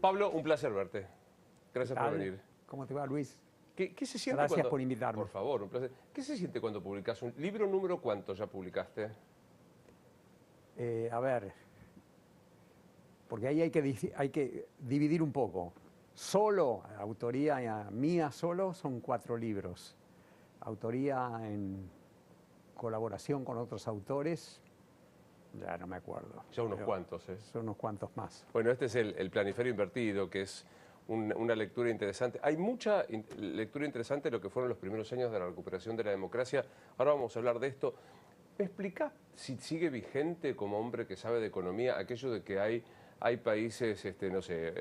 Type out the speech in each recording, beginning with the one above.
Pablo, un placer verte. Gracias por venir. ¿Cómo te va, Luis? ¿Qué se siente Gracias cuando, por invitarme. por favor, un placer. ¿Qué se siente cuando publicas un libro? ¿Número cuánto ya publicaste? A ver, porque ahí hay que dividir un poco. Solo, autoría mía solo, son 4 libros. Autoría en colaboración con otros autores, ya no me acuerdo. Ya unos cuantos, ¿eh? Son unos cuantos más. Bueno, este es el Planiferio Invertido, que es una lectura interesante. Hay mucha lectura interesante de lo que fueron los primeros años de la recuperación de la democracia. Ahora vamos a hablar de esto. ¿Me explicás si sigue vigente como hombre que sabe de economía aquello de que hay países, no sé,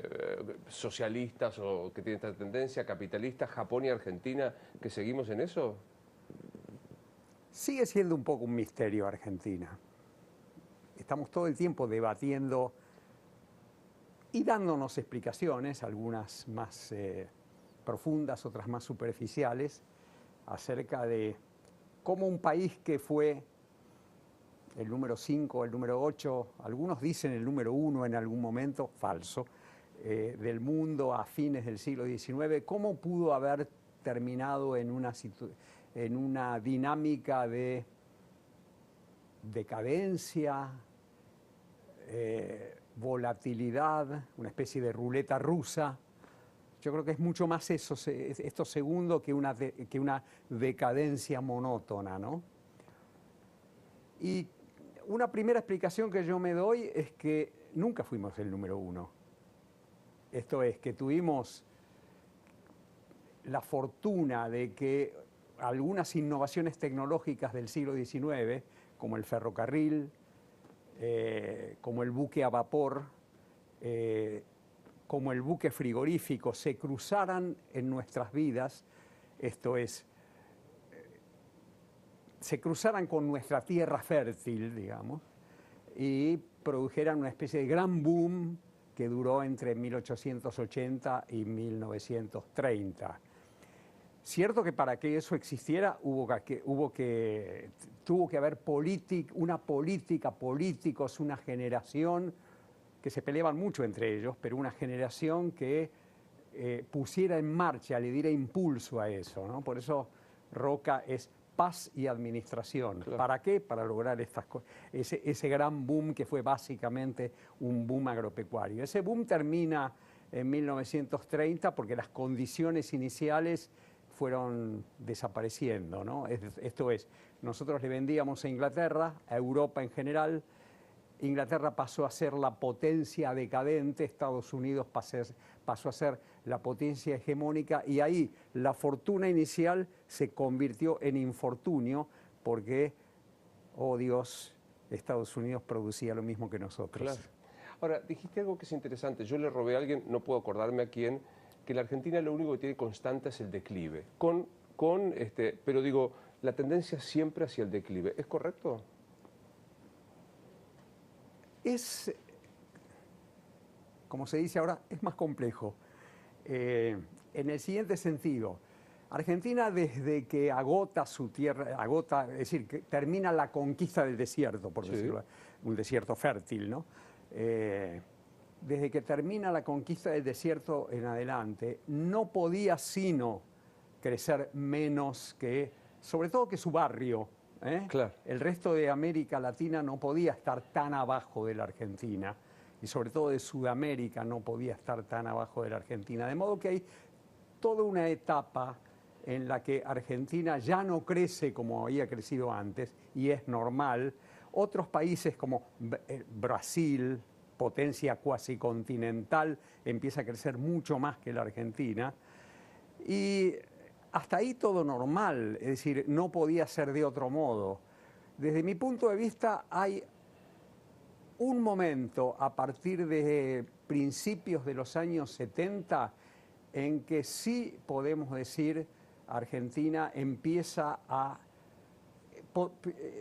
socialistas o que tienen esta tendencia, capitalistas, Japón y Argentina, que seguimos en eso? Sigue siendo un poco un misterio Argentina. Estamos todo el tiempo debatiendo y dándonos explicaciones, algunas más profundas, otras más superficiales, acerca de cómo un país que fue el número 5, el número 8, algunos dicen el número 1 en algún momento, falso, del mundo a fines del siglo XIX, cómo pudo haber terminado en una dinámica de decadencia, volatilidad, una especie de ruleta rusa. Yo creo que es mucho más esto segundo que una decadencia monótona, ¿no? Y una primera explicación que yo me doy es que nunca fuimos el número 1. Esto es, que tuvimos la fortuna de que algunas innovaciones tecnológicas del siglo XIX, como el ferrocarril, como el buque a vapor, como el buque frigorífico, se cruzaran en nuestras vidas, esto es, se cruzaran con nuestra tierra fértil, digamos, y produjeran una especie de gran boom que duró entre 1880 y 1930. Cierto que para que eso existiera tuvo que haber una política, políticos, una generación que se peleaban mucho entre ellos, pero una generación que pusiera en marcha, le diera impulso a eso, ¿no? Por eso Roca es paz y administración. Claro. ¿Para qué? Para lograr ese gran boom que fue básicamente un boom agropecuario. Ese boom termina en 1930 porque las condiciones iniciales fueron desapareciendo, ¿no? Esto es, nosotros le vendíamos a Inglaterra, a Europa en general. Inglaterra pasó a ser la potencia decadente, Estados Unidos pasó a ser la potencia hegemónica, y ahí la fortuna inicial se convirtió en infortunio porque, oh Dios, Estados Unidos producía lo mismo que nosotros. Claro. Ahora, dijiste algo que es interesante. Yo le robé a alguien, no puedo acordarme a quién, que la Argentina lo único que tiene constante es el declive. Pero digo, la tendencia siempre hacia el declive. ¿Es correcto? Es, como se dice ahora, es más complejo. En el siguiente sentido, Argentina, desde que agota su tierra, es decir, que termina la conquista del desierto, por decirlo, un desierto fértil, ¿no? Desde que termina la conquista del desierto en adelante, no podía sino crecer menos que, sobre todo que su barrio. Claro. El resto de América Latina no podía estar tan abajo de la Argentina, y sobre todo de Sudamérica no podía estar tan abajo de la Argentina. De modo que hay toda una etapa en la que Argentina ya no crece como había crecido antes, y es normal. Otros países como Brasil, potencia cuasi continental, empieza a crecer mucho más que la Argentina. Y hasta ahí todo normal, es decir, no podía ser de otro modo. Desde mi punto de vista, hay un momento a partir de principios de los años 70 en que sí podemos decir Argentina empieza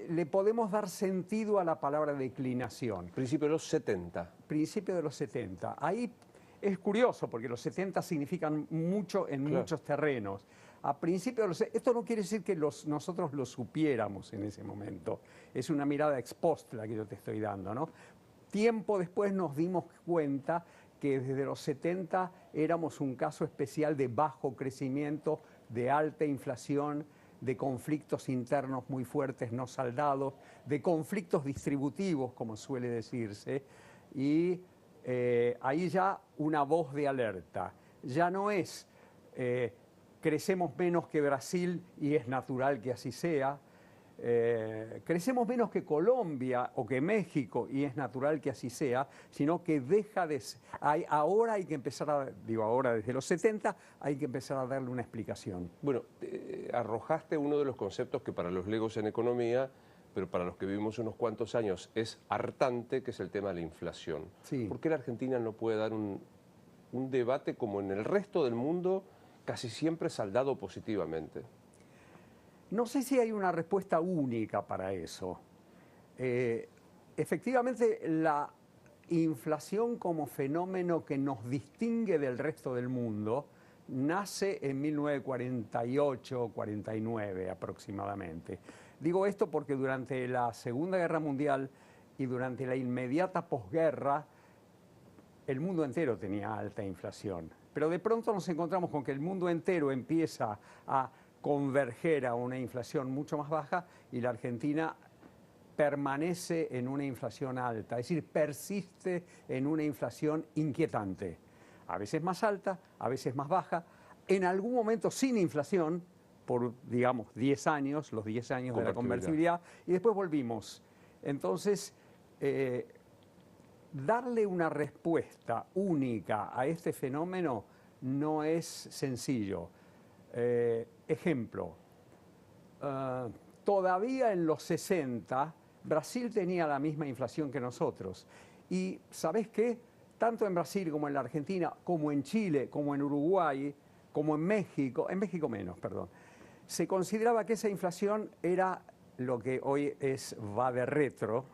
le podemos dar sentido a la palabra declinación. Principio de los 70. Principio de los 70. Ahí es curioso porque los 70 significan mucho en muchos terrenos. A principios de los, esto no quiere decir que nosotros lo supiéramos en ese momento. Es una mirada ex post la que yo te estoy dando, ¿no? Tiempo después nos dimos cuenta que desde los 70 éramos un caso especial de bajo crecimiento, de alta inflación, de conflictos internos muy fuertes no saldados, de conflictos distributivos, como suele decirse, y ahí ya una voz de alerta. Ya no es crecemos menos que Brasil y es natural que así sea, crecemos menos que Colombia o que México y es natural que así sea, sino que deja de... Ahora hay que empezar a, digo ahora desde los 70, hay que empezar a darle una explicación. Bueno, arrojaste uno de los conceptos que para los legos en economía, pero para los que vivimos unos cuantos años, es hartante, que es el tema de la inflación. Sí. ¿Por qué la Argentina no puede dar un debate como en el resto del mundo, casi siempre saldado positivamente? No sé si hay una respuesta única para eso. Efectivamente, la inflación como fenómeno que nos distingue del resto del mundo nace en 1948-49 aproximadamente. Digo esto porque durante la Segunda Guerra Mundial y durante la inmediata posguerra, el mundo entero tenía alta inflación. Pero de pronto nos encontramos con que el mundo entero empieza a converger a una inflación mucho más baja y la Argentina permanece en una inflación alta, es decir, persiste en una inflación inquietante, a veces más alta, a veces más baja, en algún momento sin inflación, por, digamos, 10 años, los 10 años de la convertibilidad, y después volvimos. Entonces, darle una respuesta única a este fenómeno no es sencillo. Ejemplo, todavía en los 60 Brasil tenía la misma inflación que nosotros. Y ¿sabés qué? Tanto en Brasil como en la Argentina, como en Chile, como en Uruguay, como en México menos, perdón, se consideraba que esa inflación era lo que hoy va de retro,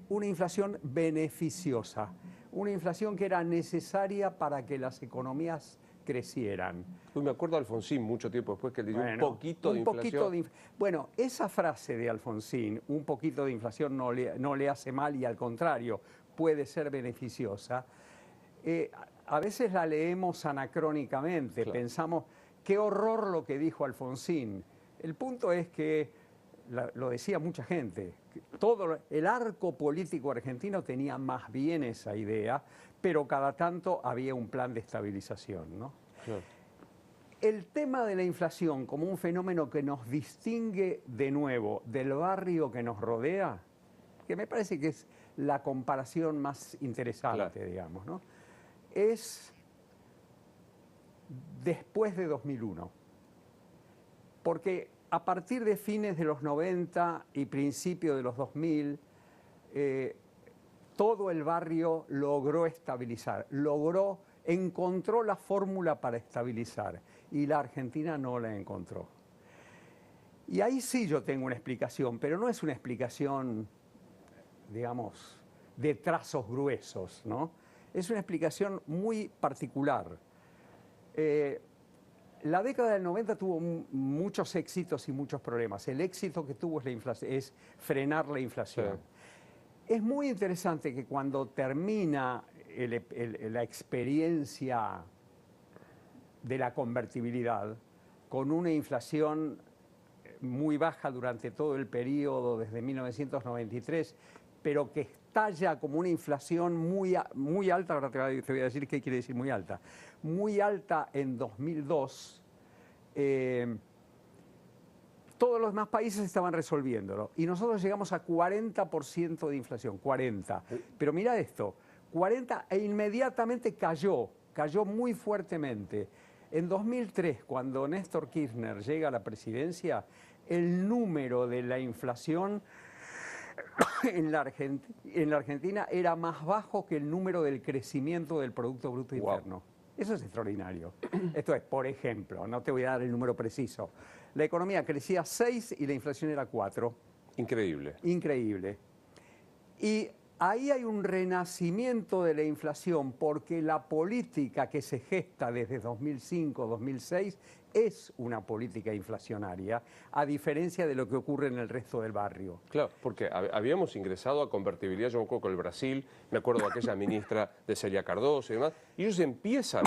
una inflación beneficiosa, una inflación que era necesaria para que las economías crecieran. Me acuerdo de Alfonsín mucho tiempo después que le dio un poquito de inflación. Bueno, esa frase de Alfonsín, un poquito de inflación no le hace mal y al contrario, puede ser beneficiosa. A veces la leemos anacrónicamente, claro. Pensamos, qué horror lo que dijo Alfonsín. El punto es que, lo decía mucha gente, todo el arco político argentino tenía más bien esa idea, pero cada tanto había un plan de estabilización, ¿no? Claro. El tema de la inflación como un fenómeno que nos distingue de nuevo del barrio que nos rodea, que me parece que es la comparación más interesante, claro. Digamos, ¿no? Es después de 2001. Porque a partir de fines de los 90 y principios de los 2000, todo el barrio logró estabilizar, encontró la fórmula para estabilizar y la Argentina no la encontró. Y ahí sí yo tengo una explicación, pero no es una explicación, digamos, de trazos gruesos, ¿no? Es una explicación muy particular. La década del 90 tuvo muchos éxitos y muchos problemas. El éxito que tuvo es frenar la inflación. Sí. Es muy interesante que cuando termina la experiencia de la convertibilidad, con una inflación muy baja durante todo el periodo desde 1993, pero que estalla como una inflación muy alta, ahora te voy a decir qué quiere decir muy alta en 2002, todos los demás países estaban resolviéndolo y nosotros llegamos a 40% de inflación, 40%. Pero mira esto, 40% e inmediatamente cayó muy fuertemente. En 2003, cuando Néstor Kirchner llega a la presidencia, el número de la inflación en la Argentina era más bajo que el número del crecimiento del Producto Bruto Interno. Eso es extraordinario. Esto es, por ejemplo, no te voy a dar el número preciso, la economía crecía 6 y la inflación era 4. Increíble. Increíble. Y ahí hay un renacimiento de la inflación porque la política que se gesta desde 2005-2006 es una política inflacionaria, a diferencia de lo que ocurre en el resto del barrio. Claro, porque habíamos ingresado a convertibilidad, yo me acuerdo con el Brasil, me acuerdo de aquella ministra de Celia Cardoso y demás, y ellos empiezan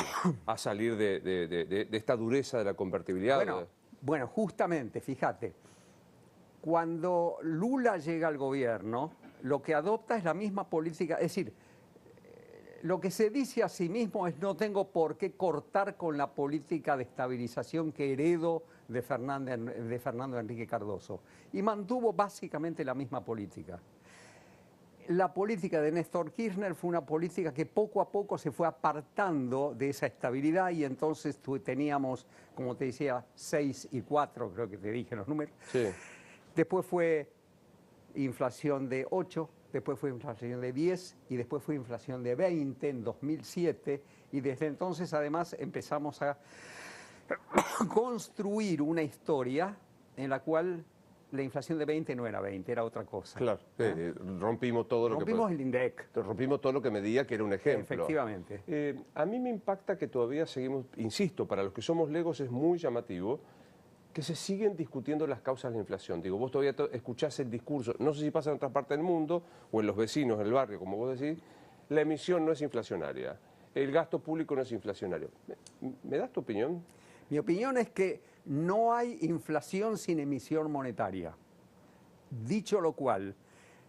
a salir de esta dureza de la convertibilidad. Bueno, justamente, fíjate, cuando Lula llega al gobierno, lo que adopta es la misma política, es decir, lo que se dice a sí mismo es no tengo por qué cortar con la política de estabilización que heredo de Fernando Henrique Cardoso. Y mantuvo básicamente la misma política. La política de Néstor Kirchner fue una política que poco a poco se fue apartando de esa estabilidad y entonces teníamos, como te decía, 6 y 4, creo que te dije los números. Sí. Después fue inflación de 8, después fue inflación de 10 y después fue inflación de 20 en 2007 y desde entonces además empezamos a construir una historia en la cual la inflación de 20 no era 20, era otra cosa. Claro, rompimos todo lo que... Rompimos el INDEC. Rompimos todo lo que medía, que era un ejemplo. Efectivamente. A mí me impacta que todavía seguimos, insisto, para los que somos legos es muy llamativo, que se siguen discutiendo las causas de la inflación. Digo, vos todavía escuchás el discurso, no sé si pasa en otras partes del mundo o en los vecinos, en el barrio, como vos decís, la emisión no es inflacionaria, el gasto público no es inflacionario. ¿Me das tu opinión? Mi opinión es que no hay inflación sin emisión monetaria. Dicho lo cual,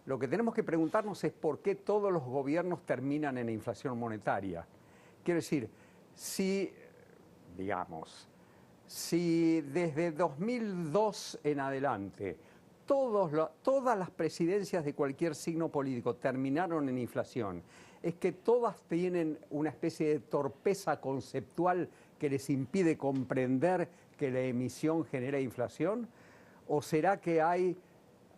lo que tenemos que preguntarnos es por qué todos los gobiernos terminan en inflación monetaria. Quiero decir, si desde 2002 en adelante todas las presidencias de cualquier signo político terminaron en inflación, es que todas tienen una especie de torpeza conceptual que les impide comprender que la emisión genera inflación, o será que hay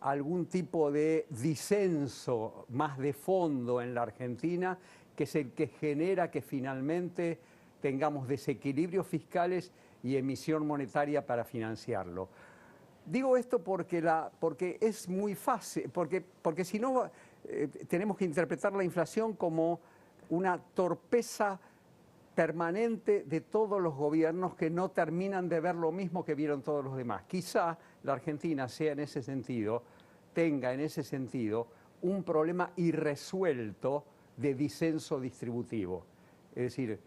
algún tipo de disenso más de fondo en la Argentina que es el que genera que finalmente tengamos desequilibrios fiscales y emisión monetaria para financiarlo. Digo esto porque es muy fácil, porque si no tenemos que interpretar la inflación como una torpeza permanente de todos los gobiernos que no terminan de ver lo mismo que vieron todos los demás. Quizá la Argentina tenga en ese sentido un problema irresuelto de disenso distributivo. Es decir,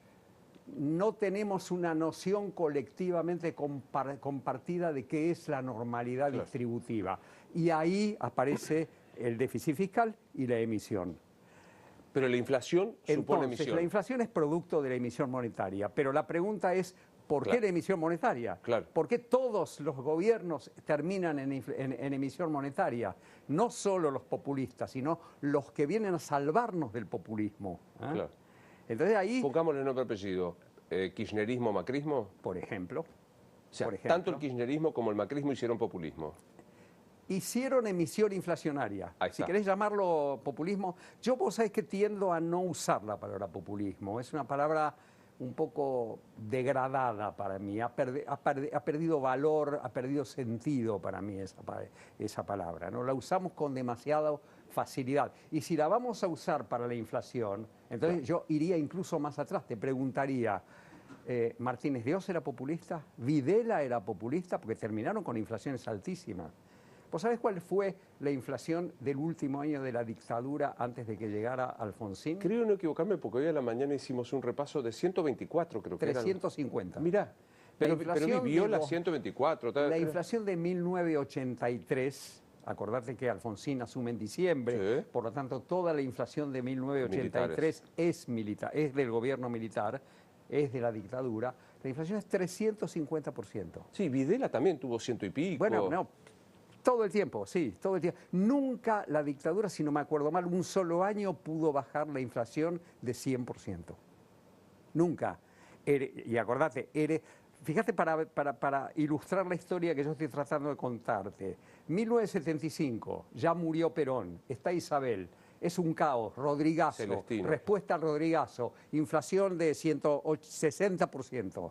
no tenemos una noción colectivamente compartida de qué es la normalidad distributiva. Y ahí aparece el déficit fiscal y la emisión. Pero la inflación supone emisión. La inflación es producto de la emisión monetaria, pero la pregunta es, ¿por qué la emisión monetaria? Claro. ¿Por qué todos los gobiernos terminan en emisión monetaria? No solo los populistas, sino los que vienen a salvarnos del populismo. Claro. Entonces ahí... Pongámosle nombre y apellido. ¿Kirchnerismo, macrismo? Por ejemplo. O sea, tanto el kirchnerismo como el macrismo hicieron populismo. Hicieron emisión inflacionaria. Si querés llamarlo populismo, vos sabés que tiendo a no usar la palabra populismo. Es una palabra un poco degradada para mí. Ha perdido valor, ha perdido sentido para mí esa palabra, ¿no? La usamos con demasiada facilidad. Y si la vamos a usar para la inflación, entonces yo iría incluso más atrás. Te preguntaría, ¿Martínez Dios era populista? ¿Videla era populista? Porque terminaron con inflaciones altísimas. ¿Vos sabés cuál fue la inflación del último año de la dictadura antes de que llegara Alfonsín? Creo no equivocarme porque hoy a la mañana hicimos un repaso de 124, creo que 350. Mirá, pero vivió la 124. La inflación de 1983, acordate que Alfonsín asume en diciembre, sí. Por lo tanto toda la inflación de 1983 es militar, es del gobierno militar, es de la dictadura. La inflación es 350%. Sí, Videla también tuvo 100 y pico. Bueno, no. Todo el tiempo, sí, todo el tiempo. Nunca la dictadura, si no me acuerdo mal, un solo año pudo bajar la inflación de 100%. Nunca. Y acordate, fíjate para ilustrar la historia que yo estoy tratando de contarte. 1975, ya murió Perón, está Isabel, es un caos, Rodrigazo, Celestino. Respuesta al Rodrigazo, inflación de 160%.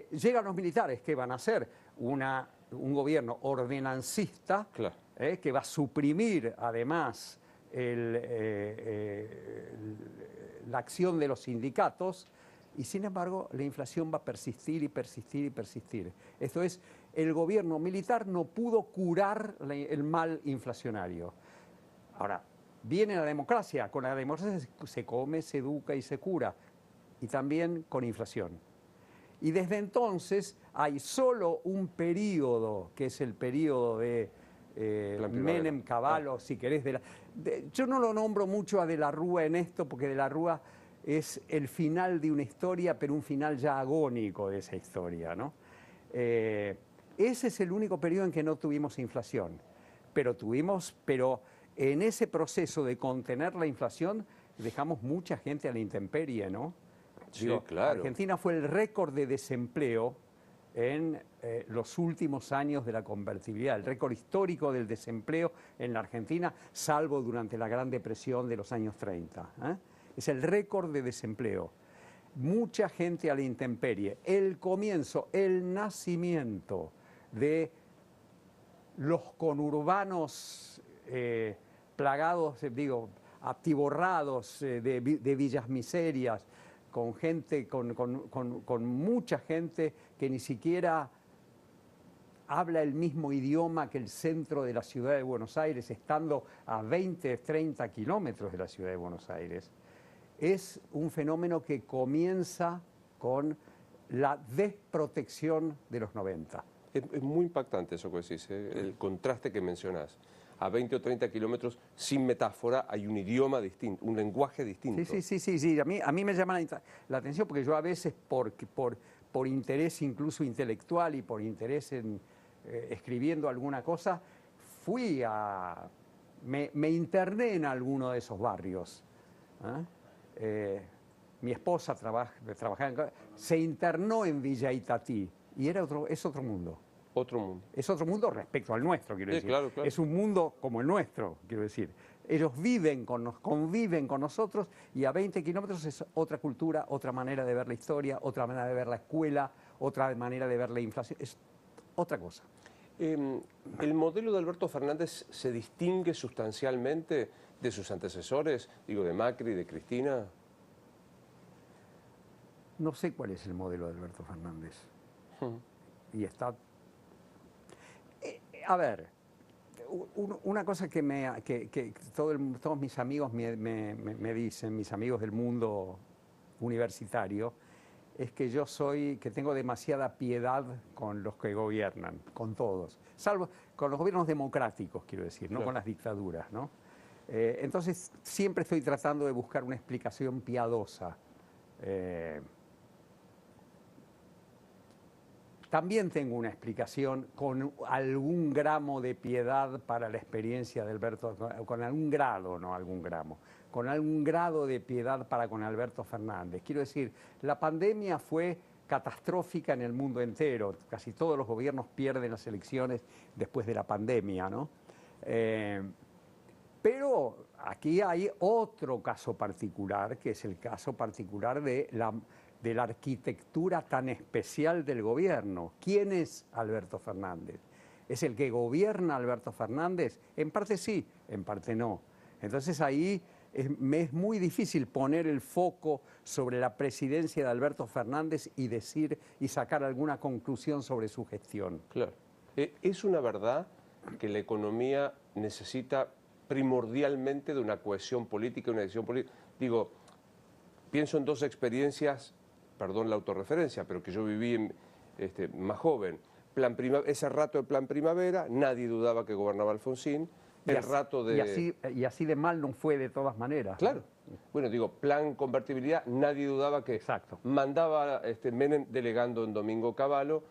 Llegan los militares, ¿qué van a hacer? Un gobierno ordenancista, claro, que va a suprimir además la acción de los sindicatos, y sin embargo la inflación va a persistir y persistir y persistir. Esto es, el gobierno militar no pudo curar el mal inflacionario. Ahora, viene la democracia, con la democracia se come, se educa y se cura, y también con inflación. Y desde entonces hay solo un periodo, que es el periodo de Menem, Cavallo, si querés. Yo no lo nombro mucho a De la Rúa en esto, porque De la Rúa es el final de una historia, pero un final ya agónico de esa historia, ¿no? Ese es el único periodo en que no tuvimos inflación. Pero en ese proceso de contener la inflación dejamos mucha gente a la intemperie, ¿no? Sí, claro. Argentina fue el récord de desempleo en los últimos años de la convertibilidad, el récord histórico del desempleo en la Argentina, salvo durante la Gran Depresión de los años 30. Es el récord de desempleo. Mucha gente a la intemperie. El comienzo, el nacimiento de los conurbanos plagados, atiborrados de villas miserias, con gente, con mucha gente que ni siquiera habla el mismo idioma que el centro de la ciudad de Buenos Aires, estando a 20, 30 kilómetros de la ciudad de Buenos Aires. Es un fenómeno que comienza con la desprotección de los 90. Es muy impactante eso que decís, el contraste que mencionás. A 20 o 30 kilómetros, sin metáfora, hay un idioma distinto, un lenguaje distinto. Sí. A mí me llama la atención porque yo a veces, por interés incluso intelectual y por interés en escribiendo alguna cosa, me interné en alguno de esos barrios. Mi esposa se internó en Villa Itatí y es otro mundo. Otro mundo. Es otro mundo respecto al nuestro, quiero decir. Claro. Es un mundo como el nuestro, quiero decir. Ellos conviven con nosotros y a 20 kilómetros es otra cultura, otra manera de ver la historia, otra manera de ver la escuela, otra manera de ver la inflación. Es otra cosa. ¿El modelo de Alberto Fernández se distingue sustancialmente de sus antecesores, digo, de Macri, de Cristina? No sé cuál es el modelo de Alberto Fernández. Y está... a ver, una cosa que todos mis amigos me dicen, mis amigos del mundo universitario, es que tengo demasiada piedad con los que gobiernan, con todos, salvo con los gobiernos democráticos, quiero decir, no con las dictaduras, ¿no? Entonces siempre estoy tratando de buscar una explicación piadosa. También tengo una explicación con algún gramo de piedad para la experiencia de Alberto, con algún grado, no algún gramo, con algún grado de piedad para con Alberto Fernández. Quiero decir, la pandemia fue catastrófica en el mundo entero. Casi todos los gobiernos pierden las elecciones después de la pandemia, ¿no? Pero aquí hay otro caso particular, que es el caso particular de la arquitectura tan especial del gobierno. ¿Quién es Alberto Fernández? ¿Es el que gobierna Alberto Fernández? En parte sí, en parte no. Entonces ahí me es muy difícil poner el foco sobre la presidencia de Alberto Fernández y sacar alguna conclusión sobre su gestión. Claro. ¿Es una verdad que la economía necesita primordialmente de una cohesión política y una decisión política? Digo, pienso en dos experiencias, perdón la autorreferencia, pero que yo viví más joven. Ese rato del Plan Primavera, nadie dudaba que gobernaba Alfonsín. Y así de mal no fue de todas maneras. Claro. ¿No? Bueno, digo, Plan Convertibilidad, nadie dudaba que mandaba Menem delegando en Domingo Cavallo.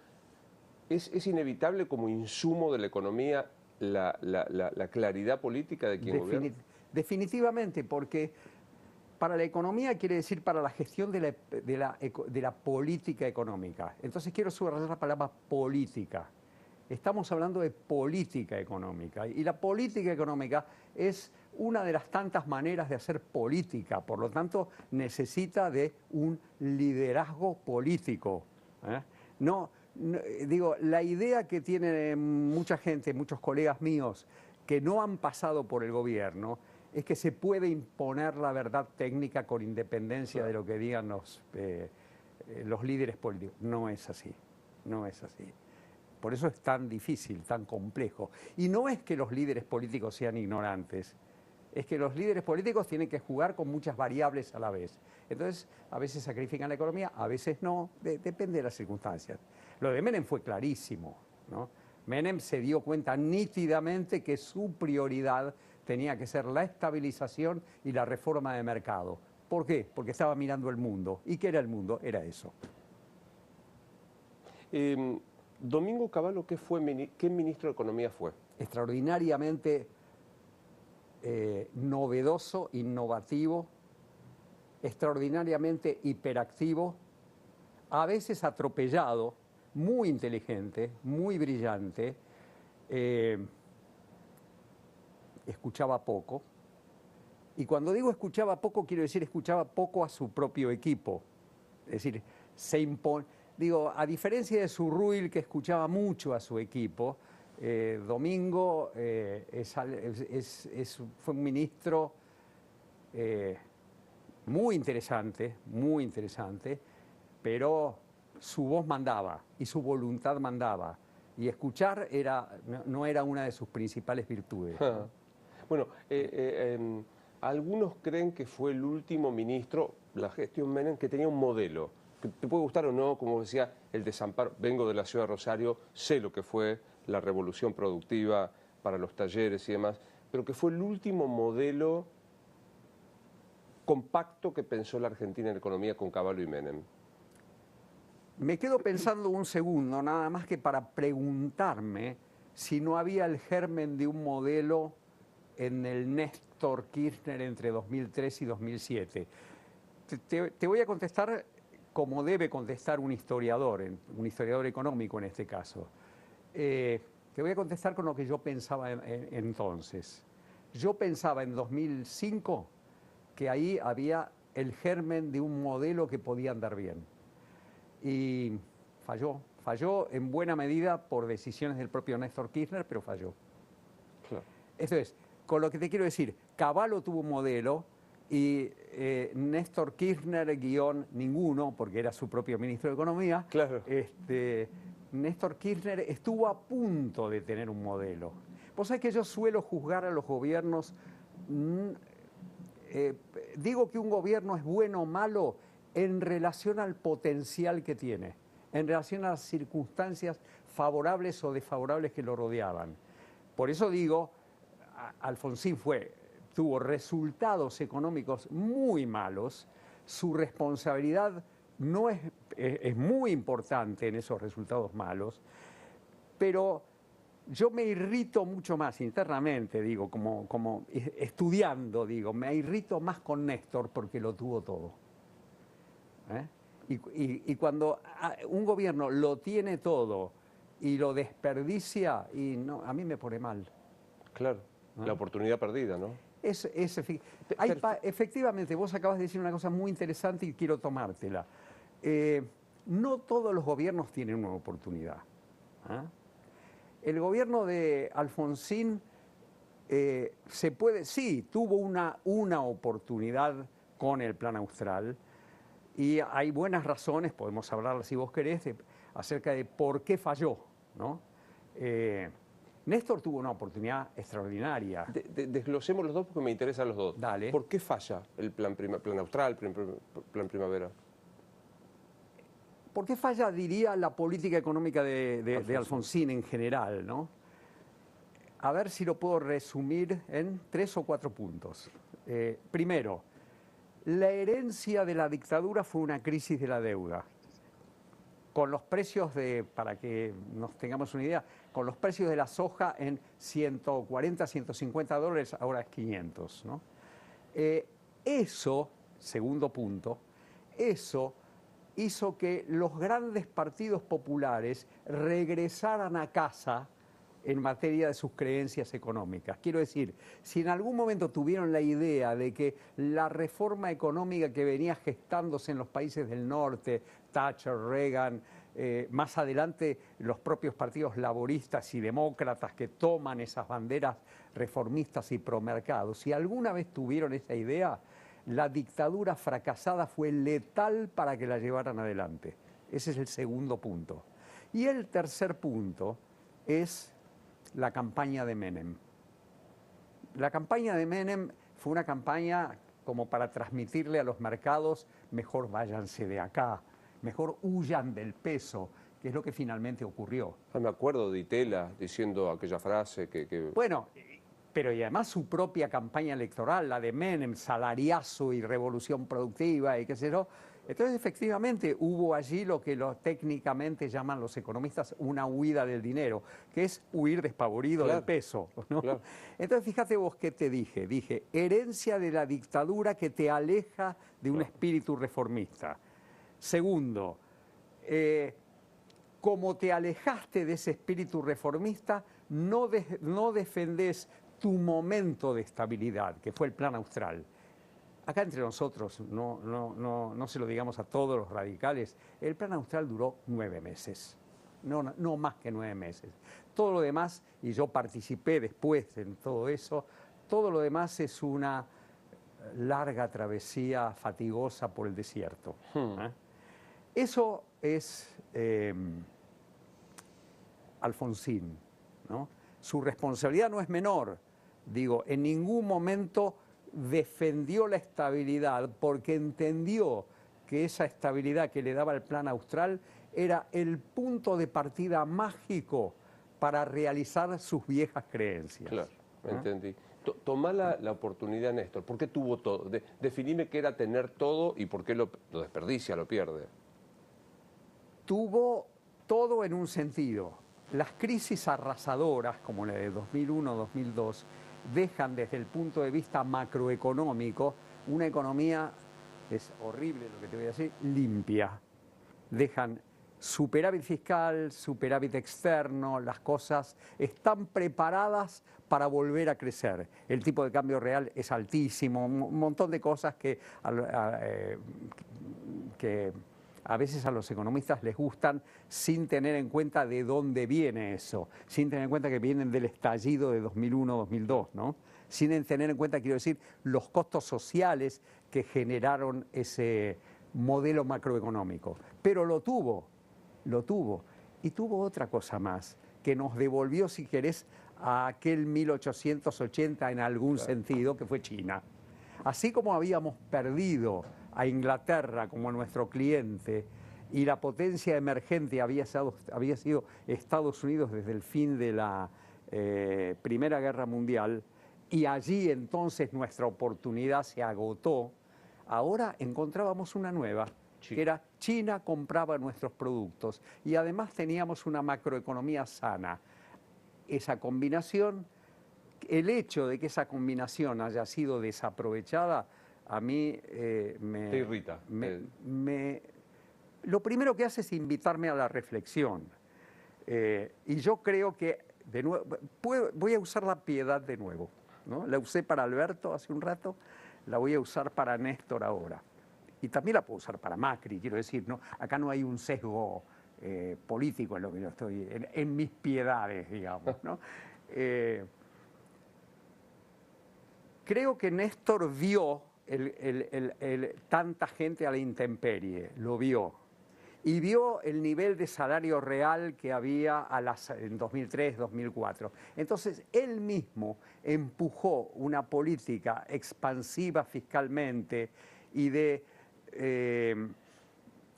¿Es inevitable como insumo de la economía la claridad política de quien gobierna? Definitivamente, porque para la economía quiere decir para la gestión de la política económica. Entonces quiero subrayar la palabra política. Estamos hablando de política económica y la política económica es una de las tantas maneras de hacer política, por lo tanto necesita de un liderazgo político. Digo, la idea que tiene mucha gente, muchos colegas míos que no han pasado por el gobierno, es que se puede imponer la verdad técnica con independencia de lo que digan los líderes políticos. No es así, no es así. Por eso es tan difícil, tan complejo. Y no es que los líderes políticos sean ignorantes, es que los líderes políticos tienen que jugar con muchas variables a la vez. Entonces, a veces sacrifican la economía, a veces no, depende de las circunstancias. Lo de Menem fue clarísimo, ¿no? Menem se dio cuenta nítidamente que su prioridad tenía que ser la estabilización y la reforma de mercado. ¿Por qué? Porque estaba mirando el mundo. ¿Y qué era el mundo? Era eso. Domingo Cavallo, ¿qué ministro de Economía fue? Extraordinariamente novedoso, innovativo, extraordinariamente hiperactivo, a veces atropellado, muy inteligente, muy brillante, escuchaba poco. Y cuando digo escuchaba poco, quiero decir escuchaba poco a su propio equipo. Es decir, se impone. Digo, a diferencia de Zurruil, que escuchaba mucho a su equipo, Domingo fue un ministro muy interesante, pero su voz mandaba y su voluntad mandaba. Y escuchar no era una de sus principales virtudes. Bueno, algunos creen que fue el último ministro, la gestión Menem, que tenía un modelo. Que te puede gustar o no, como decía, el desamparo. Vengo de la ciudad de Rosario, sé lo que fue la revolución productiva para los talleres y demás, pero que fue el último modelo compacto que pensó la Argentina en economía con Cavallo y Menem. Me quedo pensando un segundo, nada más que para preguntarme si no había el germen de un modelo en el Néstor Kirchner entre 2003 y 2007. Te voy a contestar como debe contestar un historiador económico en este caso. Te voy a contestar con lo que yo pensaba entonces. Yo pensaba en 2005 que ahí había el germen de un modelo que podía andar bien. Y falló en buena medida por decisiones del propio Néstor Kirchner, pero falló. Claro. Esto es, con lo que te quiero decir, Cavallo tuvo un modelo y Néstor Kirchner ninguno, porque era su propio ministro de Economía. Claro. Néstor Kirchner estuvo a punto de tener un modelo. Vos sabés que yo suelo juzgar a los gobiernos, digo que un gobierno es bueno o malo en relación al potencial que tiene, en relación a las circunstancias favorables o desfavorables que lo rodeaban. Por eso digo, Alfonsín tuvo resultados económicos muy malos, su responsabilidad es muy importante en esos resultados malos, pero yo me irrito mucho más internamente, digo, como estudiando, digo, me irrito más con Néstor porque lo tuvo todo. Y cuando un gobierno lo tiene todo y lo desperdicia, a mí me pone mal. Claro, la oportunidad perdida, ¿no? Efectivamente, vos acabas de decir una cosa muy interesante y quiero tomártela. No todos los gobiernos tienen una oportunidad. El gobierno de Alfonsín tuvo una oportunidad con el Plan Austral y hay buenas razones, podemos hablar si vos querés, acerca de por qué falló, ¿no? Néstor tuvo una oportunidad extraordinaria. Desglosemos los dos porque me interesan los dos. Dale. ¿Por qué falla el plan Austral, plan Primavera? ¿Por qué falla, diría, la política económica de Alfonsín en general, ¿no? A ver si lo puedo resumir en 3 o 4 puntos. Primero, la herencia de la dictadura fue una crisis de la deuda. Con los precios para que nos tengamos una idea, con los precios de la soja en 140, 150 dólares, ahora es 500, ¿no? Eso, segundo punto, eso hizo que los grandes partidos populares regresaran a casa en materia de sus creencias económicas. Quiero decir, si en algún momento tuvieron la idea de que la reforma económica que venía gestándose en los países del norte, Thatcher, Reagan, más adelante los propios partidos laboristas y demócratas que toman esas banderas reformistas y promercados, si alguna vez tuvieron esa idea, la dictadura fracasada fue letal para que la llevaran adelante. Ese es el segundo punto. Y el tercer punto es la campaña de Menem. La campaña de Menem fue una campaña como para transmitirle a los mercados, mejor váyanse de acá, mejor huyan del peso, que es lo que finalmente ocurrió. Me acuerdo de Itela diciendo aquella frase que... Bueno, pero y además su propia campaña electoral, la de Menem, salariazo y revolución productiva y qué sé yo. Entonces, efectivamente, hubo allí lo que técnicamente llaman los economistas una huida del dinero, que es huir despavorido del peso, ¿no? Claro. Entonces, fíjate vos qué te dije. Dije, herencia de la dictadura que te aleja de un espíritu reformista. Segundo, como te alejaste de ese espíritu reformista, no defendés tu momento de estabilidad, que fue el Plan Austral. Acá entre nosotros, no se lo digamos a todos los radicales, el Plan Austral duró 9 meses, no más que 9 meses. Todo lo demás, y yo participé después en todo eso, todo lo demás es una larga travesía fatigosa por el desierto. Eso es Alfonsín, ¿no? Su responsabilidad no es menor. Digo, en ningún momento defendió la estabilidad porque entendió que esa estabilidad que le daba el Plan Austral era el punto de partida mágico para realizar sus viejas creencias. Claro, entendí. Tomá la oportunidad, Néstor. ¿Por qué tuvo todo? Definime qué era tener todo y por qué lo desperdicia, lo pierde. Tuvo todo en un sentido. Las crisis arrasadoras, como la de 2001-2002, dejan desde el punto de vista macroeconómico una economía, es horrible lo que te voy a decir, limpia. Dejan superávit fiscal, superávit externo, las cosas están preparadas para volver a crecer. El tipo de cambio real es altísimo, un montón de cosas que a veces a los economistas les gustan sin tener en cuenta de dónde viene eso, sin tener en cuenta que vienen del estallido de 2001-2002, ¿no? Sin tener en cuenta, quiero decir, los costos sociales que generaron ese modelo macroeconómico. Pero lo tuvo. Y tuvo otra cosa más, que nos devolvió, si querés, a aquel 1880 en algún sentido, que fue China. Así como habíamos perdido a Inglaterra como nuestro cliente y la potencia emergente había sido Estados Unidos desde el fin de la Primera Guerra Mundial, y allí entonces nuestra oportunidad se agotó, ahora encontrábamos una nueva, que era China compraba nuestros productos y además teníamos una macroeconomía sana. Esa combinación, el hecho de que esa combinación haya sido desaprovechada, a mí Te irrita. lo primero que hace es invitarme a la reflexión. Y yo creo que, de nuevo, voy a usar la piedad de nuevo, ¿no? La usé para Alberto hace un rato, la voy a usar para Néstor ahora. Y también la puedo usar para Macri, quiero decir, ¿no? Acá no hay un sesgo político en lo que yo estoy, en mis piedades, digamos, ¿no? Creo que Néstor vio tanta gente a la intemperie, lo vio. Y vio el nivel de salario real que había en 2003, 2004. Entonces, él mismo empujó una política expansiva fiscalmente y de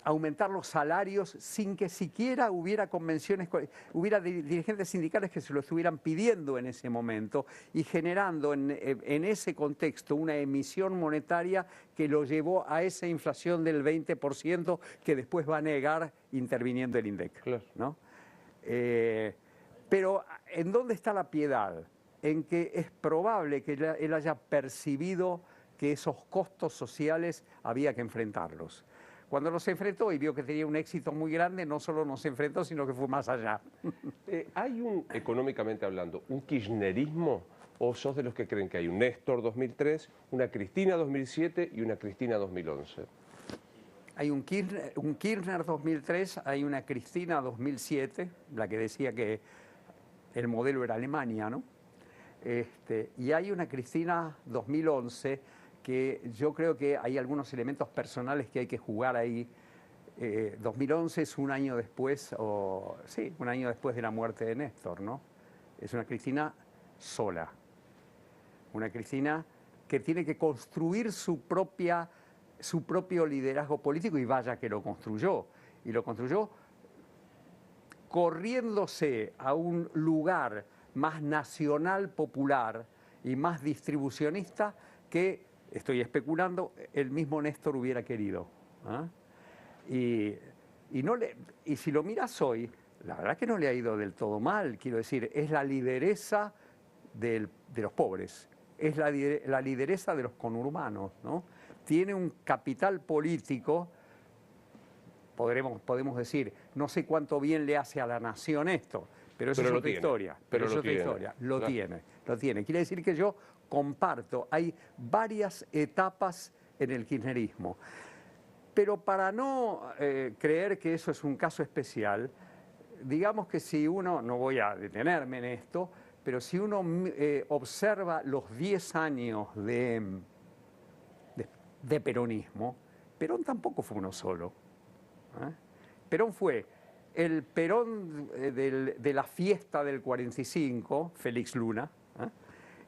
aumentar los salarios sin que siquiera hubiera convenciones, hubiera dirigentes sindicales que se lo estuvieran pidiendo en ese momento y generando en ese contexto una emisión monetaria que lo llevó a esa inflación del 20% que después va a negar interviniendo el INDEC, Claro. ¿no? Pero ¿en dónde está la piedad? En que es probable que él haya percibido que esos costos sociales había que enfrentarlos. Cuando los enfrentó y vio que tenía un éxito muy grande, no solo nos enfrentó, sino que fue más allá. ¿Hay económicamente hablando, un kirchnerismo o sos de los que creen que hay un Néstor 2003, una Cristina 2007 y una Cristina 2011? Hay un Kirchner 2003, hay una Cristina 2007, la que decía que el modelo era Alemania, ¿no? Y hay una Cristina 2011 que yo creo que hay algunos elementos personales que hay que jugar ahí. 2011 es un año después, sí, un año después de la muerte de Néstor, ¿no? Es una Cristina sola, una Cristina que tiene que construir su propio liderazgo político, y vaya que lo construyó. Y lo construyó corriéndose a un lugar más nacional, popular y más distribucionista que, estoy especulando, el mismo Néstor hubiera querido. Y si lo miras hoy, la verdad que no le ha ido del todo mal. Quiero decir, es la lideresa de los pobres, es la lideresa de los conurbanos, ¿no? Tiene un capital político, podemos decir, no sé cuánto bien le hace a la nación esto, pero eso es otra historia. Pero es otra historia. Lo tiene. Quiere decir que yo comparto, hay varias etapas en el kirchnerismo. Pero para no creer que eso es un caso especial, digamos que si uno, no voy a detenerme en esto, pero si uno observa los 10 años de peronismo, Perón tampoco fue uno solo. Perón fue el Perón de la fiesta del 45, Félix Luna,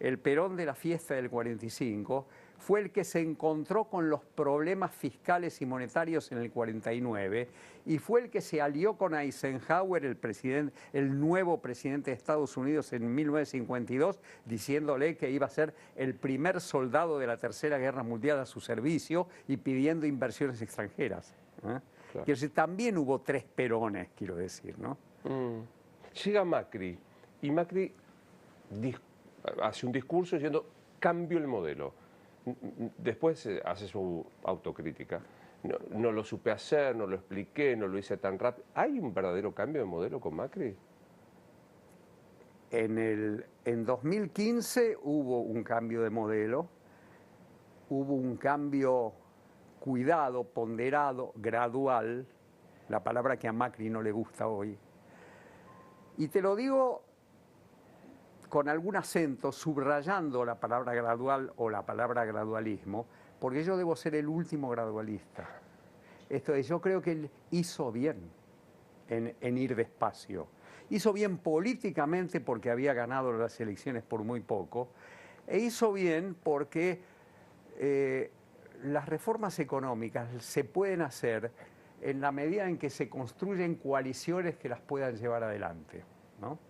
el Perón de la fiesta del 45, fue el que se encontró con los problemas fiscales y monetarios en el 49 y fue el que se alió con Eisenhower, el nuevo presidente de Estados Unidos en 1952, diciéndole que iba a ser el primer soldado de la Tercera Guerra Mundial a su servicio y pidiendo inversiones extranjeras. Claro. Quiero decir, también hubo 3 Perones, quiero decir, ¿no? Llega Macri y Macri hace un discurso diciendo cambio el modelo. Después hace su autocrítica. No lo supe hacer, no lo expliqué, no lo hice tan rápido. ¿Hay un verdadero cambio de modelo con Macri? En 2015 hubo un cambio de modelo, hubo un cambio cuidado, ponderado, gradual, la palabra que a Macri no le gusta hoy. Y te lo digo con algún acento, subrayando la palabra gradual o la palabra gradualismo, porque yo debo ser el último gradualista. Esto es, yo creo que él hizo bien en ir despacio. Hizo bien políticamente porque había ganado las elecciones por muy poco, e hizo bien porque las reformas económicas se pueden hacer en la medida en que se construyen coaliciones que las puedan llevar adelante, ¿no?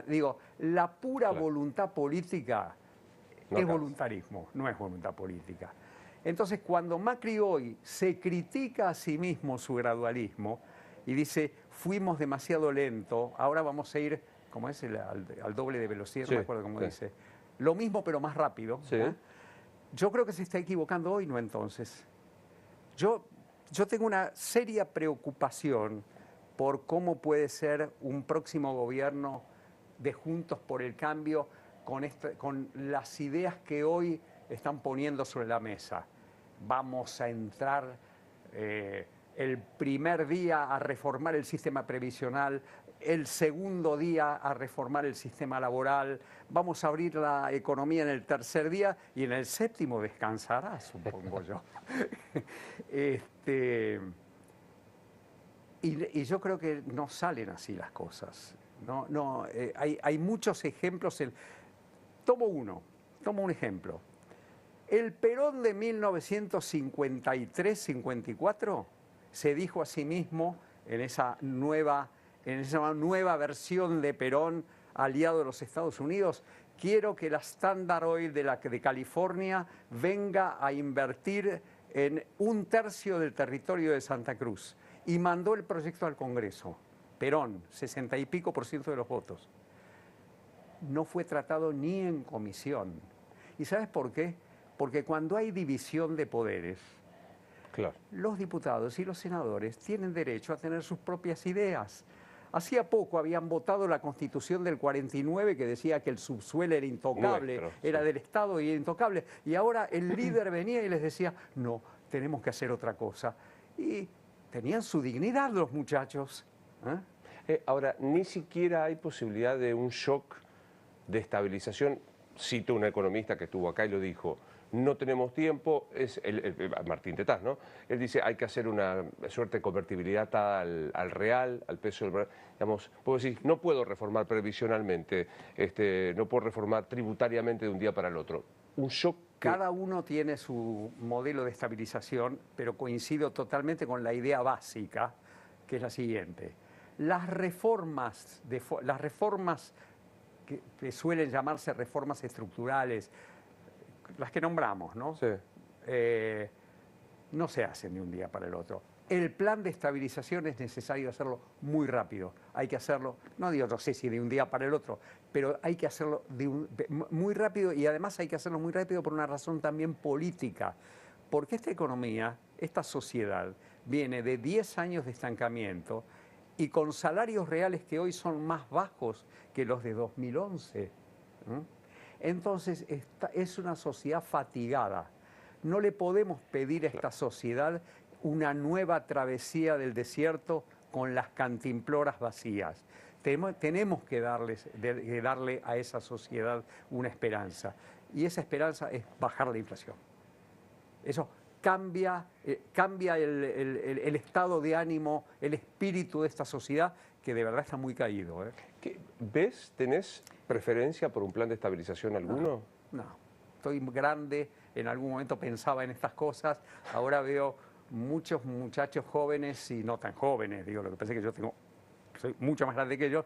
Digo, la pura voluntad política es voluntarismo, no es voluntad política. Entonces, cuando Macri hoy se critica a sí mismo su gradualismo y dice, fuimos demasiado lento, ahora vamos a ir, ¿cómo es? Al doble de velocidad, no me acuerdo cómo dice. Lo mismo, pero más rápido. Sí. Yo creo que se está equivocando hoy, ¿no? Entonces, yo tengo una seria preocupación por cómo puede ser un próximo gobierno de Juntos por el Cambio con las ideas que hoy están poniendo sobre la mesa. Vamos a entrar el primer día a reformar el sistema previsional, el segundo día a reformar el sistema laboral, vamos a abrir la economía en el tercer día y en el séptimo descansará, supongo yo. Y yo creo que no salen así las cosas. Hay muchos ejemplos. Tomo un ejemplo. El Perón de 1953-54 se dijo a sí mismo en esa nueva versión de Perón aliado de los Estados Unidos, quiero que la Standard Oil de California venga a invertir en 1/3 del territorio de Santa Cruz. Y mandó el proyecto al Congreso. Perón, 60 y pico % de los votos. No fue tratado ni en comisión. ¿Y sabes por qué? Porque cuando hay división de poderes, los diputados y los senadores tienen derecho a tener sus propias ideas. Hacía poco habían votado la Constitución del 49 que decía que el subsuelo era intocable, era del Estado y era intocable. Y ahora el líder venía y les decía, no, tenemos que hacer otra cosa. Y tenían su dignidad los muchachos. Ahora, ni siquiera hay posibilidad de un shock de estabilización. Cito un economista que estuvo acá y lo dijo: no tenemos tiempo, es Martín Tetaz, ¿no? Él dice, hay que hacer una suerte de convertibilidad atada al real, al peso del real. Digamos, puedo decir, no puedo reformar previsionalmente, no puedo reformar tributariamente de un día para el otro. Un shock. Cada uno tiene su modelo de estabilización, pero coincido totalmente con la idea básica, que es la siguiente. Las reformas que suelen llamarse reformas estructurales, las que nombramos, ¿no? Sí. No se hacen de un día para el otro. El plan de estabilización es necesario hacerlo muy rápido. Hay que hacerlo, no digo, no sé si de un día para el otro, pero hay que hacerlo muy rápido, y además hay que hacerlo muy rápido por una razón también política. Porque esta economía, esta sociedad, viene de 10 años de estancamiento y con salarios reales que hoy son más bajos que los de 2011. Entonces, es una sociedad fatigada. No le podemos pedir a esta sociedad una nueva travesía del desierto con las cantimploras vacías. Tenemos que darle a esa sociedad una esperanza. Y esa esperanza es bajar la inflación. Eso cambia el estado de ánimo, el espíritu de esta sociedad, que de verdad está muy caído. ¿Ves? ¿Tenés preferencia por un plan de estabilización alguno? No. Estoy grande, en algún momento pensaba en estas cosas, ahora veo muchos muchachos jóvenes y no tan jóvenes, digo, lo que pasa es que soy mucho más grande que ellos,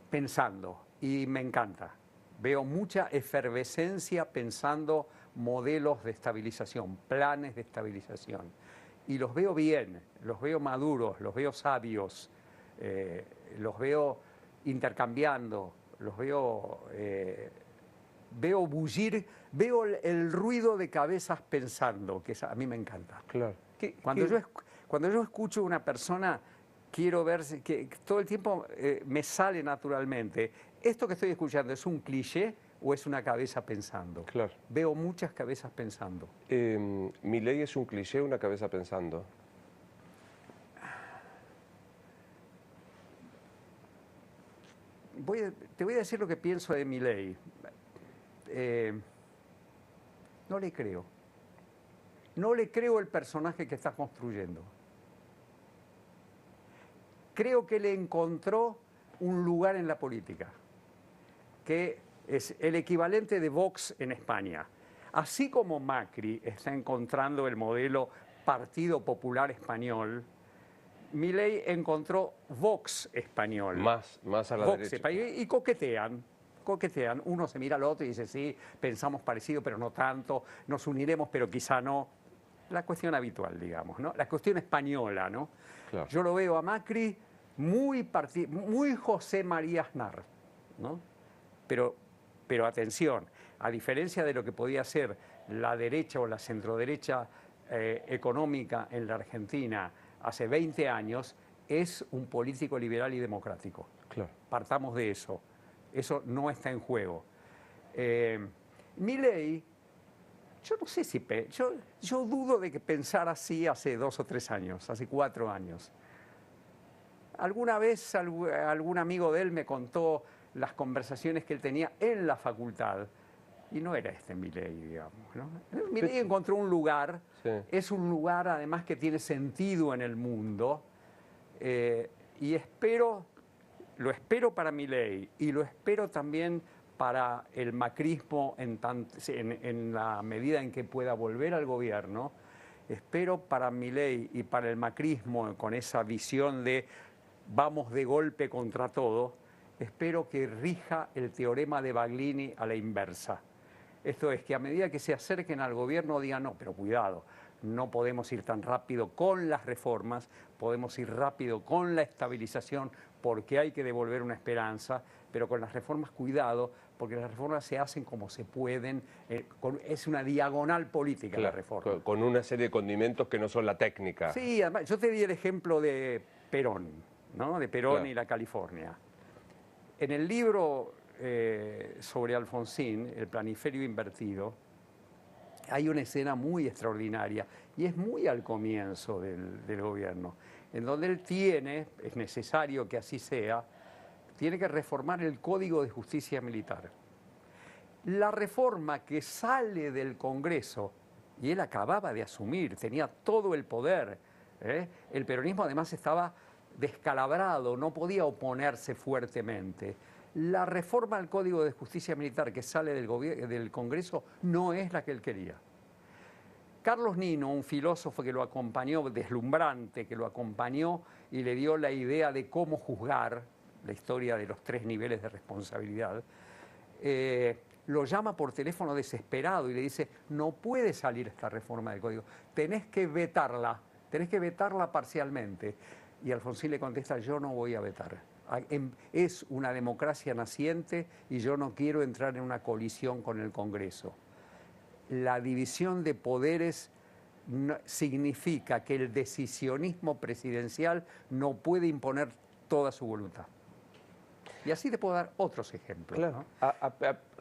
pensando, y me encanta. Veo mucha efervescencia pensando modelos de estabilización, planes de estabilización. Y los veo bien, los veo maduros, los veo sabios, los veo intercambiando, los veo... Veo bullir, veo el ruido de cabezas pensando, que a mí me encanta. Claro. Cuando yo escucho a una persona, quiero ver que todo el tiempo me sale naturalmente. ¿Esto que estoy escuchando es un cliché o es una cabeza pensando? Claro. Veo muchas cabezas pensando. ¿Milei es un cliché o una cabeza pensando? Te voy a decir lo que pienso de Milei. No le creo. No le creo el personaje que está construyendo. Creo que le encontró un lugar en la política, que es el equivalente de Vox en España. Así como Macri está encontrando el modelo Partido Popular Español, Milei encontró Vox español. Más a la Vox derecha. español, y coquetean. Uno se mira al otro y dice, sí, pensamos parecido, pero no tanto, nos uniremos, pero quizá no. La cuestión habitual, digamos, ¿no? La cuestión española, ¿no? Claro. Yo lo veo a Macri muy José María Aznar, ¿no? Pero atención, a diferencia de lo que podía ser la derecha o la centroderecha económica en la Argentina hace 20 años, es un político liberal y democrático. Claro. Partamos de eso. Eso no está en juego. Milei, yo no sé si... Yo dudo de que pensara así hace 2 o 3 años, hace 4 años. Alguna vez algún amigo de él me contó las conversaciones que él tenía en la facultad, y no era Milei, digamos, ¿no? Milei encontró un lugar, sí. Es un lugar además que tiene sentido en el mundo, y lo espero para Milei y lo espero también para el macrismo en la medida en que pueda volver al gobierno. Espero para Milei y para el macrismo, con esa visión de vamos de golpe contra todo, espero que rija el teorema de Baglini a la inversa. Esto es que a medida que se acerquen al gobierno digan, no, pero cuidado, no podemos ir tan rápido con las reformas, podemos ir rápido con la estabilización porque hay que devolver una esperanza, pero con las reformas cuidado, porque las reformas se hacen como se pueden, es una diagonal política, claro, la reforma. Con una serie de condimentos que no son la técnica. Sí, además, yo te di el ejemplo de Perón, ¿no? De Perón, claro, y la California. En el libro sobre Alfonsín, El planiferio invertido, hay una escena muy extraordinaria y es muy al comienzo del gobierno, en donde él es necesario que así sea, tiene que reformar el Código de Justicia Militar. La reforma que sale del Congreso, y él acababa de asumir, tenía todo el poder, el peronismo además estaba descalabrado, no podía oponerse fuertemente. La reforma al Código de Justicia Militar que sale del Congreso no es la que él quería. Carlos Nino, un filósofo que lo acompañó, deslumbrante, que lo acompañó y le dio la idea de cómo juzgar la historia de los 3 niveles de responsabilidad, lo llama por teléfono desesperado y le dice, no puede salir esta reforma del Código, tenés que vetarla parcialmente. Y Alfonsín le contesta, yo no voy a vetar. Es una democracia naciente y yo no quiero entrar en una colisión con el Congreso. La división de poderes significa que el decisionismo presidencial no puede imponer toda su voluntad. Y así te puedo dar otros ejemplos. Claro. ¿No?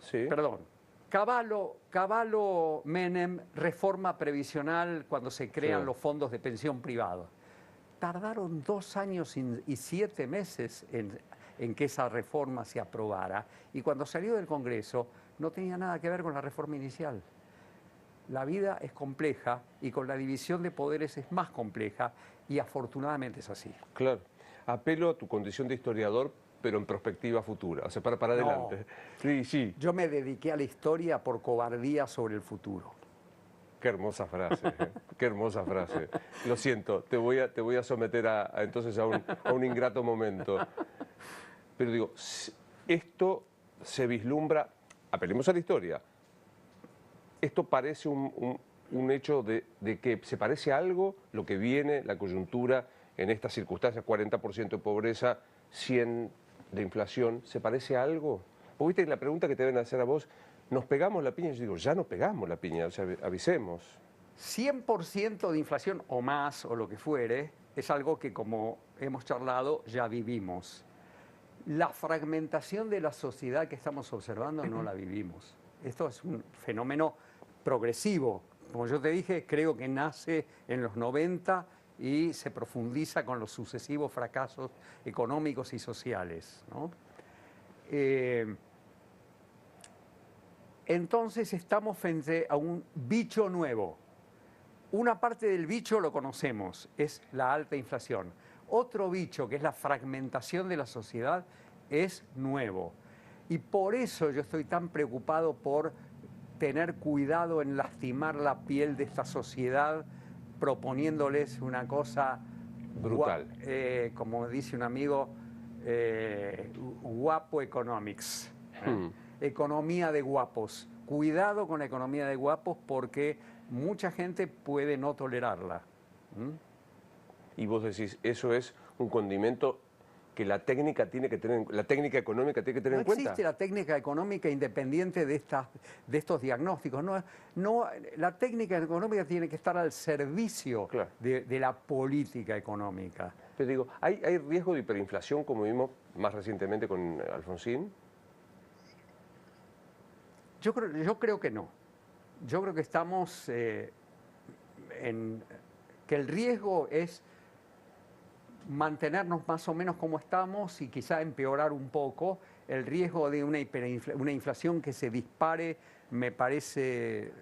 Sí. Perdón. Cavallo Menem, reforma previsional cuando se crean los fondos de pensión privada. Tardaron 2 años y 7 meses en que esa reforma se aprobara. Y cuando salió del Congreso no tenía nada que ver con la reforma inicial. La vida es compleja y con la división de poderes es más compleja y afortunadamente es así. Claro. Apelo a tu condición de historiador, pero en perspectiva futura, o sea, para adelante. Sí, sí. Yo me dediqué a la historia por cobardía sobre el futuro. Qué hermosa frase, qué hermosa frase. Lo siento, te voy a someter entonces a un ingrato momento. Pero digo, esto se vislumbra, apelemos a la historia, esto parece un hecho de que se parece a algo lo que viene, la coyuntura en estas circunstancias, 40% de pobreza, 100 de inflación, ¿se parece a algo? Porque viste la pregunta que te deben hacer a vos, ¿nos pegamos la piña? Yo digo, ya nos pegamos la piña, o sea, avisemos. 100% de inflación o más, o lo que fuere, es algo que, como hemos charlado, ya vivimos. La fragmentación de la sociedad que estamos observando no la vivimos. Esto es un fenómeno progresivo. Como yo te dije, creo que nace en los 90 y se profundiza con los sucesivos fracasos económicos y sociales, ¿no? Entonces estamos frente a un bicho nuevo. Una parte del bicho lo conocemos, es la alta inflación. Otro bicho, que es la fragmentación de la sociedad, es nuevo. Y por eso yo estoy tan preocupado por tener cuidado en lastimar la piel de esta sociedad, proponiéndoles una cosa brutal. Como dice un amigo, guapo economics. Economía de guapos. Cuidado con la economía de guapos porque mucha gente puede no tolerarla. Y vos decís, eso es un condimento que la técnica tiene que tener, la técnica económica tiene que tener en cuenta. No existe la técnica económica independiente de estos diagnósticos. La técnica económica tiene que estar al servicio de la política económica. Pero digo, ¿hay riesgo de hiperinflación como vimos más recientemente con Alfonsín? Yo creo que no. Yo creo que estamos que el riesgo es mantenernos más o menos como estamos y quizá empeorar un poco. El riesgo de una inflación que se dispare me parece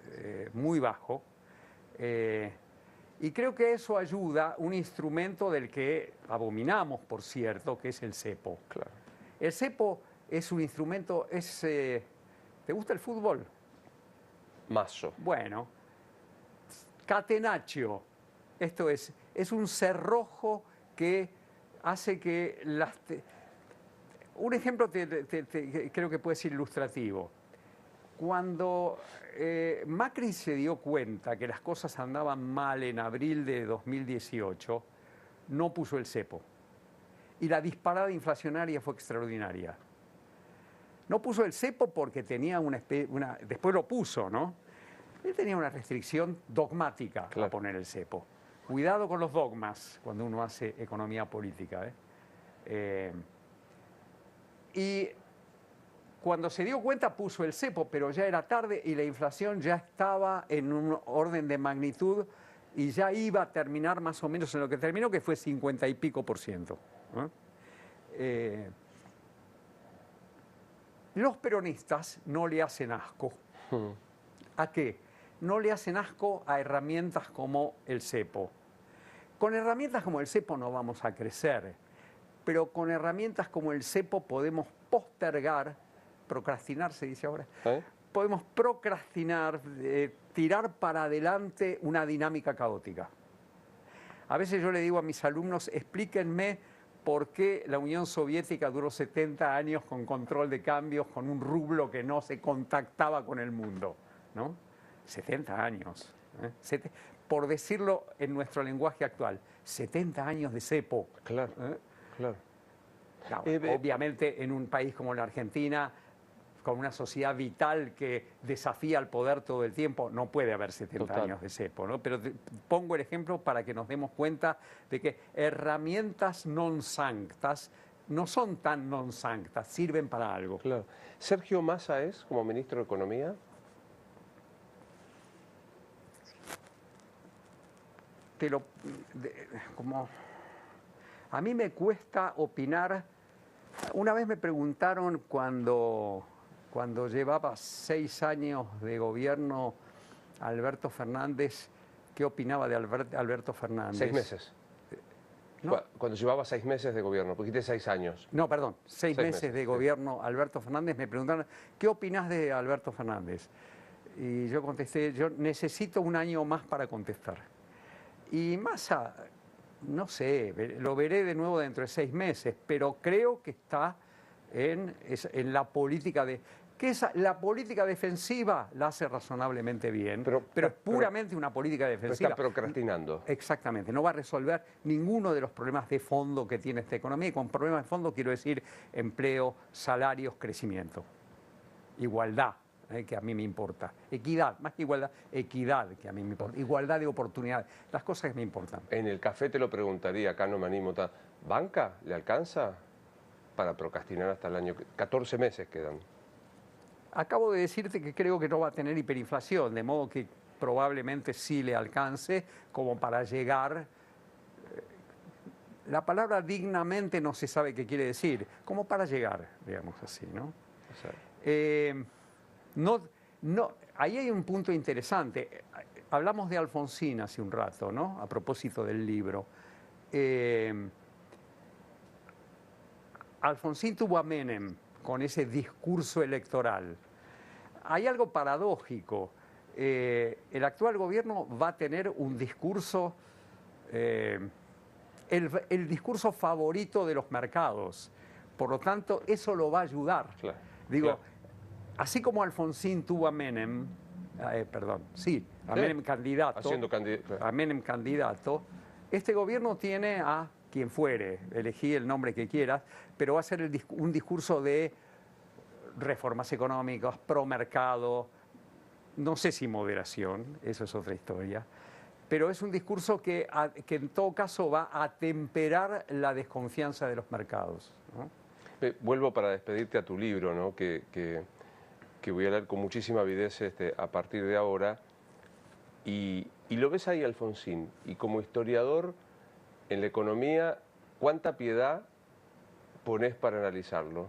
muy bajo. Y creo que eso ayuda un instrumento del que abominamos, por cierto, que es el cepo. Claro. El cepo es un instrumento, ¿te gusta el fútbol? Mazo. Bueno, catenaccio, esto es un cerrojo que hace que un ejemplo creo que puede ser ilustrativo. Cuando Macri se dio cuenta que las cosas andaban mal en abril de 2018, no puso el cepo. Y la disparada inflacionaria fue extraordinaria. No puso el cepo porque tenía después lo puso, ¿no? Él tenía una restricción dogmática a poner el cepo. Cuidado con los dogmas cuando uno hace economía política. Y cuando se dio cuenta puso el cepo, pero ya era tarde y la inflación ya estaba en un orden de magnitud y ya iba a terminar más o menos en lo que terminó, que fue 50 y pico %. Los peronistas no le hacen asco. ¿A qué? No le hacen asco a herramientas como el cepo. Con herramientas como el cepo no vamos a crecer, pero con herramientas como el cepo podemos postergar, procrastinar se dice ahora, podemos procrastinar, tirar para adelante una dinámica caótica. A veces yo le digo a mis alumnos, explíquenme por qué la Unión Soviética duró 70 años con control de cambios, con un rublo que no se contactaba con el mundo, ¿no? 70 años. Por decirlo en nuestro lenguaje actual, 70 años de cepo. Claro, claro. Obviamente en un país como la Argentina, con una sociedad vital que desafía al poder todo el tiempo, no puede haber 70 años de cepo, ¿no? Pero pongo el ejemplo para que nos demos cuenta de que herramientas non sanctas no son tan non sanctas, sirven para algo. Claro. ¿Sergio Massa es como ministro de Economía? A mí me cuesta opinar. Una vez me preguntaron cuando llevaba 6 años de gobierno Alberto Fernández, ¿qué opinaba de Alberto Fernández? 6 meses. No. Cuando llevaba 6 meses de gobierno, porque 6 años. No, perdón, 6 meses de gobierno Alberto Fernández, me preguntaron, ¿qué opinás de Alberto Fernández? Y yo contesté, yo necesito un año más para contestar. Y Massa, no sé, lo veré de nuevo dentro de 6 meses, pero creo que está en la política de... la política defensiva la hace razonablemente bien, pero es puramente una política defensiva. Pero está procrastinando. Exactamente, no va a resolver ninguno de los problemas de fondo que tiene esta economía, y con problemas de fondo quiero decir empleo, salarios, crecimiento, igualdad, que a mí me importa, equidad, más que igualdad, equidad, que a mí me importa, igualdad de oportunidades, las cosas que me importan. En el café te lo preguntaría, acá no me animo. ¿Banca le alcanza para procrastinar hasta el año? 14 meses quedan. Acabo de decirte que creo que no va a tener hiperinflación, de modo que probablemente sí le alcance como para llegar. La palabra dignamente no se sabe qué quiere decir, como para llegar, digamos así, ¿no? Ahí hay un punto interesante. Hablamos de Alfonsín hace un rato, ¿no? A propósito del libro. Alfonsín tuvo a Menem con ese discurso electoral. Hay algo paradójico. El actual gobierno va a tener un discurso, el discurso favorito de los mercados. Por lo tanto, eso lo va a ayudar. Claro, digo, así como Alfonsín tuvo a Menem, a Menem candidato, a Menem candidato, este gobierno tiene a quien fuere, elegí el nombre que quieras, pero va a ser un discurso de reformas económicas, pro mercado, no sé si moderación, eso es otra historia, pero es un discurso que en todo caso va a temperar la desconfianza de los mercados, ¿no? Vuelvo para despedirte a tu libro, ¿no? que voy a leer con muchísima avidez a partir de ahora, y lo ves ahí, Alfonsín, y como historiador en la economía, ¿cuánta piedad pones para analizarlo?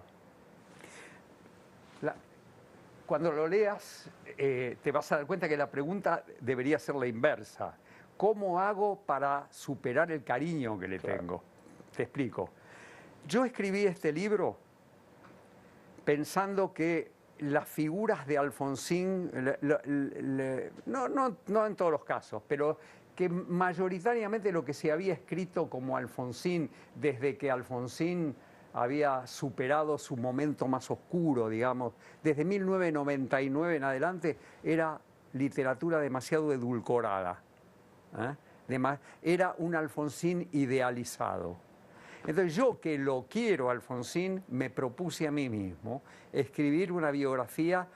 Cuando lo leas, te vas a dar cuenta que la pregunta debería ser la inversa. ¿Cómo hago para superar el cariño que le tengo? Te explico. Yo escribí este libro pensando que las figuras de Alfonsín, no en todos los casos, pero que mayoritariamente lo que se había escrito como Alfonsín, desde que Alfonsín había superado su momento más oscuro, digamos, desde 1999 en adelante, era literatura demasiado edulcorada. Era un Alfonsín idealizado. Entonces yo, que lo quiero Alfonsín, me propuse a mí mismo escribir una biografía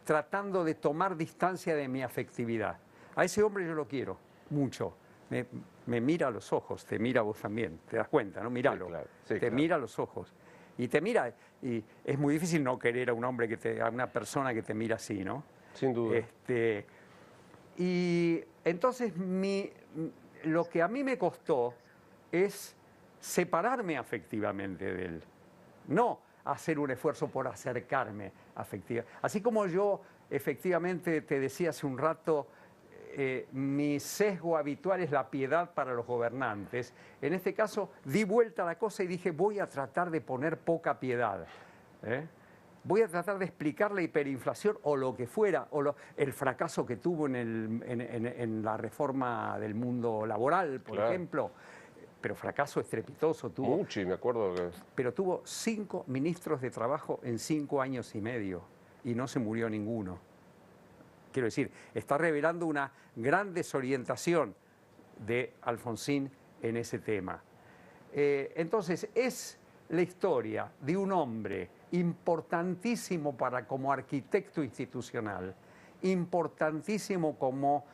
tratando de tomar distancia de mi afectividad. A ese hombre yo lo quiero mucho. Me mira a los ojos, te mira a vos también, te das cuenta, ¿no? Míralo, sí, claro, sí, te mira a los ojos. Y te mira, y es muy difícil no querer a un hombre, a una persona que te mira así, ¿no? Sin duda. Y entonces lo que a mí me costó es separarme afectivamente de él. No hacer un esfuerzo por acercarme afectivamente. Así como yo efectivamente te decía hace un rato, mi sesgo habitual es la piedad para los gobernantes. En este caso di vuelta a la cosa y dije, voy a tratar de poner poca piedad. Voy a tratar de explicar la hiperinflación o lo que fuera, o el fracaso que tuvo en la reforma del mundo laboral, por ejemplo. Pero fracaso estrepitoso tuvo. Mucho, y me acuerdo que... Pero tuvo 5 ministros de trabajo en 5 años y medio y no se murió ninguno. Quiero decir, está revelando una gran desorientación de Alfonsín en ese tema. Entonces, es la historia de un hombre importantísimo como arquitecto institucional, importantísimo como,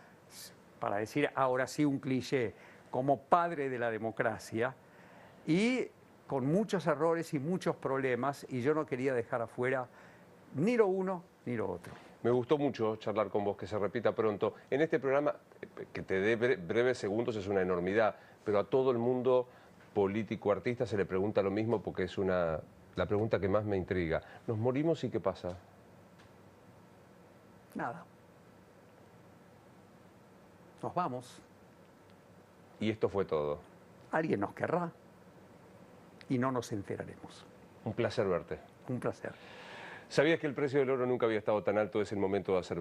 para decir ahora sí un cliché, como padre de la democracia, y con muchos errores y muchos problemas, y yo no quería dejar afuera ni lo uno ni lo otro. Me gustó mucho charlar con vos, que se repita pronto. En este programa, que te dé breves segundos es una enormidad, pero a todo el mundo político, artista, se le pregunta lo mismo porque es la pregunta que más me intriga. ¿Nos morimos y qué pasa? Nada. Nos vamos. Y esto fue todo. Alguien nos querrá y no nos enteraremos. Un placer verte. Un placer. ¿Sabías que el precio del oro nunca había estado tan alto? Es el momento de hacer